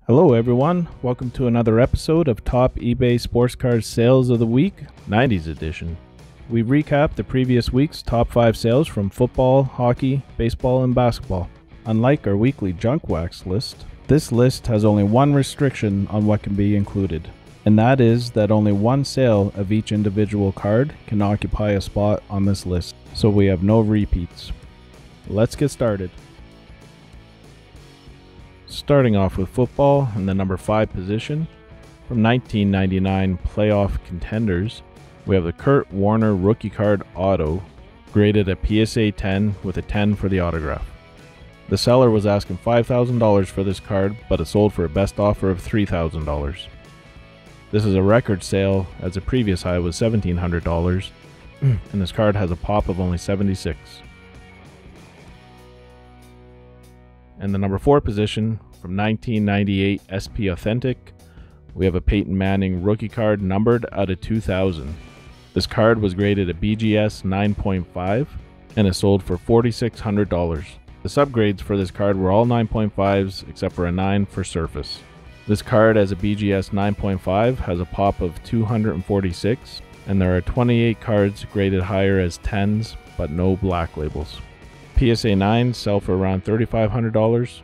Hello everyone, welcome to another episode of Top eBay Sports Card Sales of the Week, 90s edition. We recap the previous week's top 5 sales from football, hockey, baseball, and basketball. Unlike our weekly junk wax list, this list has only one restriction on what can be included, and that is that only one sale of each individual card can occupy a spot on this list, so we have no repeats. Let's get started. Starting off with football in the number 5 position, from 1999 playoff contenders, we have the Kurt Warner rookie card auto, graded a PSA 10 with a 10 for the autograph. The seller was asking $5,000 for this card, but it sold for a best offer of $3,000. This is a record sale, as the previous high was $1,700, and this card has a pop of only 76. In the number 4 position, from 1998 SP Authentic, we have a Peyton Manning rookie card numbered out of 2000. This card was graded a BGS 9.5 and is sold for $4,600. The subgrades for this card were all 9.5s except for a 9 for surface. This card as a BGS 9.5 has a pop of 246, and there are 28 cards graded higher as 10s but no black labels. PSA 9s sell for around $3,500.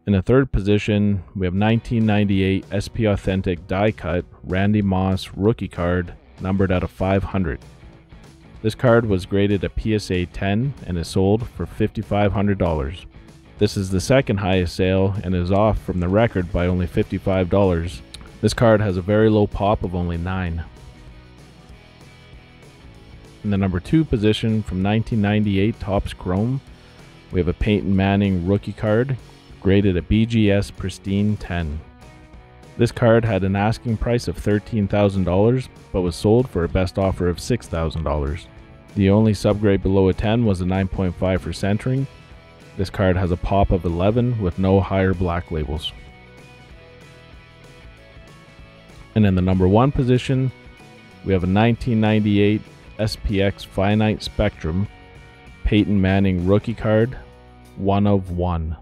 In the 3rd position, we have 1998 SP Authentic die cut Randy Moss rookie card numbered out of 500. This card was graded a PSA 10 and is sold for $5,500. This is the second highest sale and is off from the record by only $55. This card has a very low pop of only 9. In the number 2 position, from 1998 Topps Chrome, we have a Peyton Manning rookie card, graded a BGS Pristine 10. This card had an asking price of $13,000, but was sold for a best offer of $6,000. The only subgrade below a 10 was a 9.5 for centering. This card has a pop of 11 with no higher black labels. And in the number 1 position, we have a 1998 SPX Finite Spectrum Peyton Manning rookie card, 1 of 1.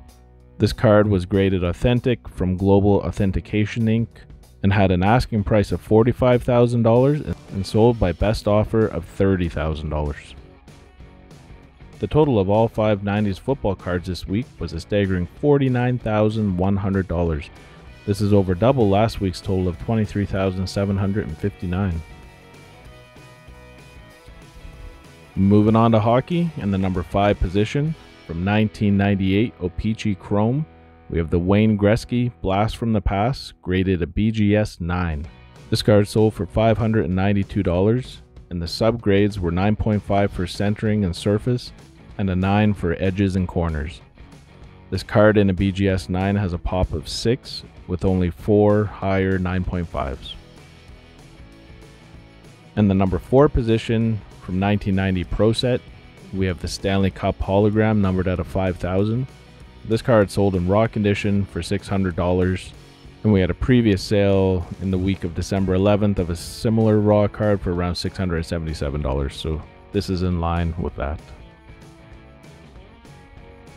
This card was graded authentic from Global Authentication Inc. and had an asking price of $45,000 and sold by best offer of $30,000. The total of all 5 90s football cards this week was a staggering $49,100. This is over double last week's total of $23,759. Moving on to hockey, in the number 5 position, from 1998 O-Pee-Chee Chrome, we have the Wayne Gretzky Blast from the Past, graded a BGS 9. This card sold for $592, and the subgrades were 9.5 for centering and surface, and a 9 for edges and corners. This card in a BGS 9 has a pop of 6, with only 4 higher 9.5s. In the number 4 position, from 1990 Pro Set, we have the Stanley Cup hologram numbered out of 5,000. This card sold in raw condition for $600, and we had a previous sale in the week of December 11th of a similar raw card for around $677, so this is in line with that.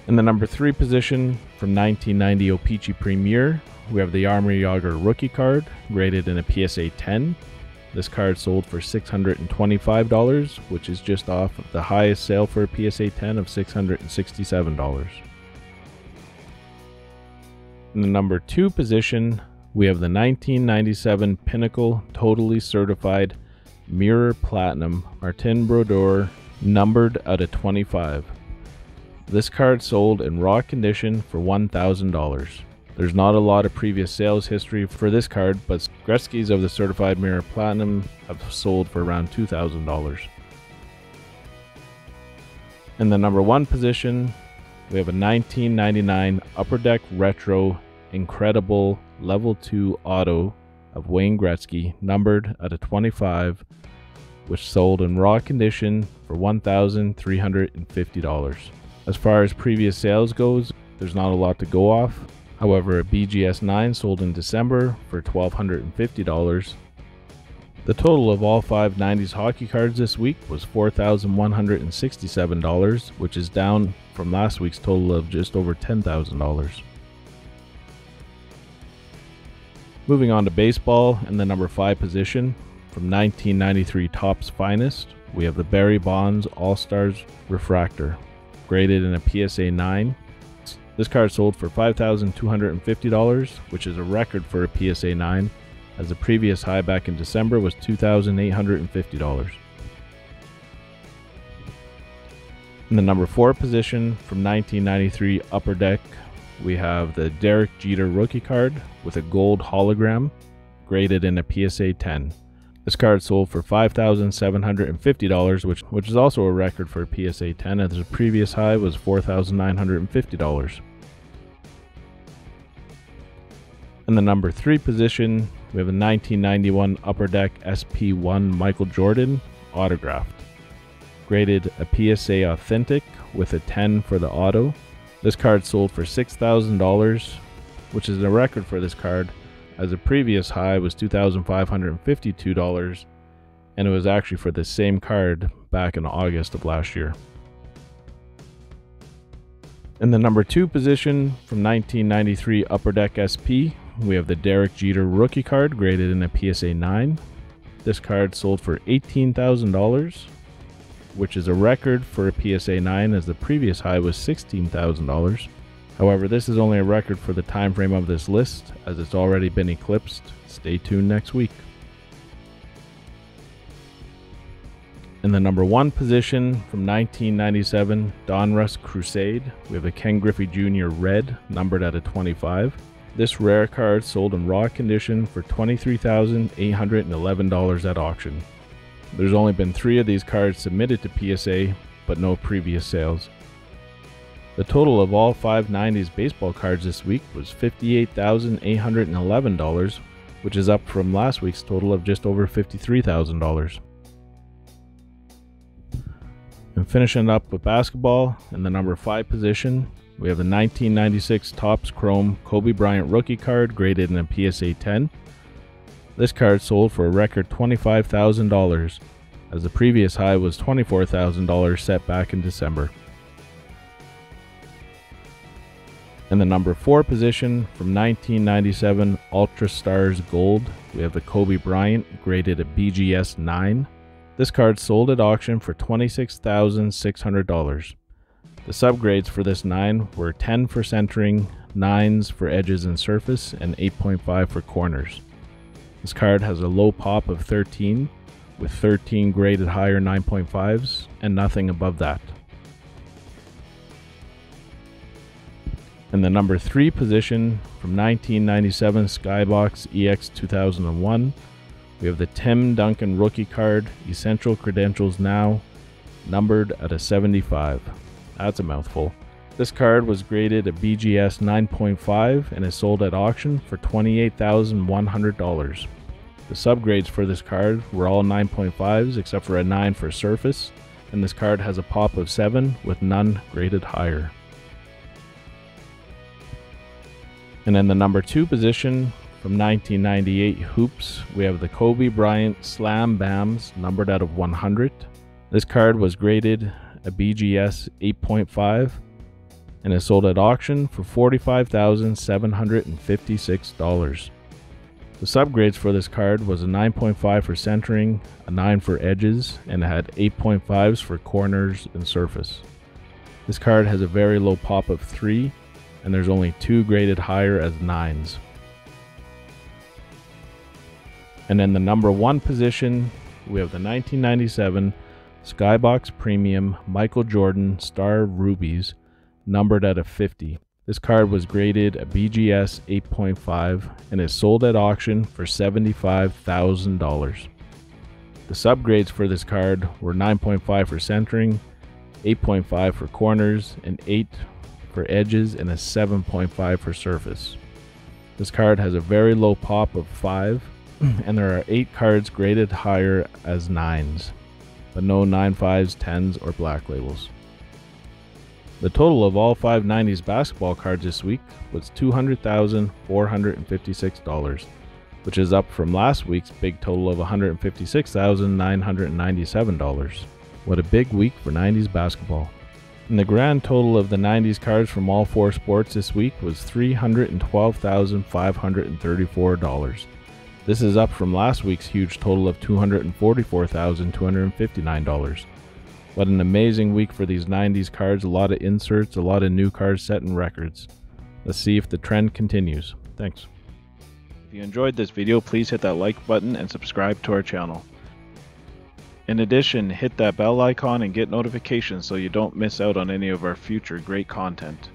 In the number 3 position, from 1990 O-Pee-Chee Premier, we have the Jaromir Jagr rookie card, graded in a PSA 10. This card sold for $625, which is just off of the highest sale for a PSA 10 of $667. In the number 2 position, we have the 1997 Pinnacle Totally Certified Mirror Platinum Martin Brodeur numbered out of 25. This card sold in raw condition for $1,000. There's not a lot of previous sales history for this card, but Gretzky's of the Certified Mirror Platinum have sold for around $2,000. In the number 1 position, we have a 1999 Upper Deck Retro Incredible Level 2 Auto of Wayne Gretzky, numbered at a 25, which sold in raw condition for $1,350. As far as previous sales goes, there's not a lot to go off. However, a BGS 9 sold in December for $1,250, The total of all 5 90s hockey cards this week was $4,167, which is down from last week's total of just over $10,000. Moving on to baseball, in the number 5 position, from 1993 Topps Finest, we have the Barry Bonds All-Stars Refractor, graded in a PSA 9. This card sold for $5,250, which is a record for a PSA 9, as the previous high back in December was $2,850. In the number 4 position, from 1993 Upper Deck, we have the Derek Jeter rookie card with a gold hologram, graded in a PSA 10. This card sold for $5,750, which is also a record for a PSA 10, as the previous high was $4,950. In the number 3 position, we have a 1991 Upper Deck SP1 Michael Jordan autographed, graded a PSA Authentic with a 10 for the auto. This card sold for $6,000, which is a record for this card, as the previous high was $2,552, and it was actually for the same card back in August of last year. In the number 2 position, from 1993 Upper Deck SP, we have the Derek Jeter rookie card, graded in a PSA 9. This card sold for $18,000, which is a record for a PSA 9, as the previous high was $16,000. However, this is only a record for the time frame of this list, as it's already been eclipsed. Stay tuned next week. In the number 1 position, from 1997 Donruss Crusade, we have a Ken Griffey Jr. red, numbered out of 25. This rare card sold in raw condition for $23,811 at auction. There's only been 3 of these cards submitted to PSA, but no previous sales. The total of all 5 90s baseball cards this week was $58,811, which is up from last week's total of just over $53,000. And finishing up with basketball, in the number 5 position, we have the 1996 Topps Chrome Kobe Bryant rookie card, graded in a PSA 10. This card sold for a record $25,000, as the previous high was $24,000 set back in December. In the number 4 position, from 1997 Ultra Stars Gold, we have the Kobe Bryant, graded at BGS 9. This card sold at auction for $26,600. The subgrades for this 9 were 10 for centering, 9s for edges and surface, and 8.5 for corners. This card has a low pop of 13, with 13 graded higher 9.5s, and nothing above that. In the number 3 position, from 1997 Skybox EX 2001, we have the Tim Duncan rookie card, Essential Credentials Now, numbered at a 75. That's a mouthful. This card was graded a BGS 9.5 and is sold at auction for $28,100. The subgrades for this card were all 9.5s except for a 9 for surface, and this card has a pop of 7 with none graded higher. And in the number 2 position, from 1998 Hoops, we have the Kobe Bryant Slam Bams, numbered out of 100. This card was graded a BGS 8.5 and is sold at auction for $45,756. The subgrades for this card was a 9.5 for centering, a 9 for edges, and it had 8.5s for corners and surface. This card has a very low pop of 3, and there's only 2 graded higher as 9s. And in the number 1 position, we have the 1997 Skybox Premium Michael Jordan Star Rubies, numbered out of 50. This card was graded a BGS 8.5 and is sold at auction for $75,000. The subgrades for this card were 9.5 for centering, 8.5 for corners, and 8 for edges, and a 7.5 for surface. This card has a very low pop of 5, and there are 8 cards graded higher as 9s, but no 9.5s, 10s, or black labels. The total of all 5 90s basketball cards this week was $200,456, which is up from last week's big total of $156,997. What a big week for 90s basketball. And the grand total of the 90s cards from all four sports this week was $312,534. This is up from last week's huge total of $244,259. What an amazing week for these 90s cards, a lot of inserts, a lot of new cards setting records. Let's see if the trend continues. Thanks. If you enjoyed this video, please hit that like button and subscribe to our channel. In addition, hit that bell icon and get notifications so you don't miss out on any of our future great content.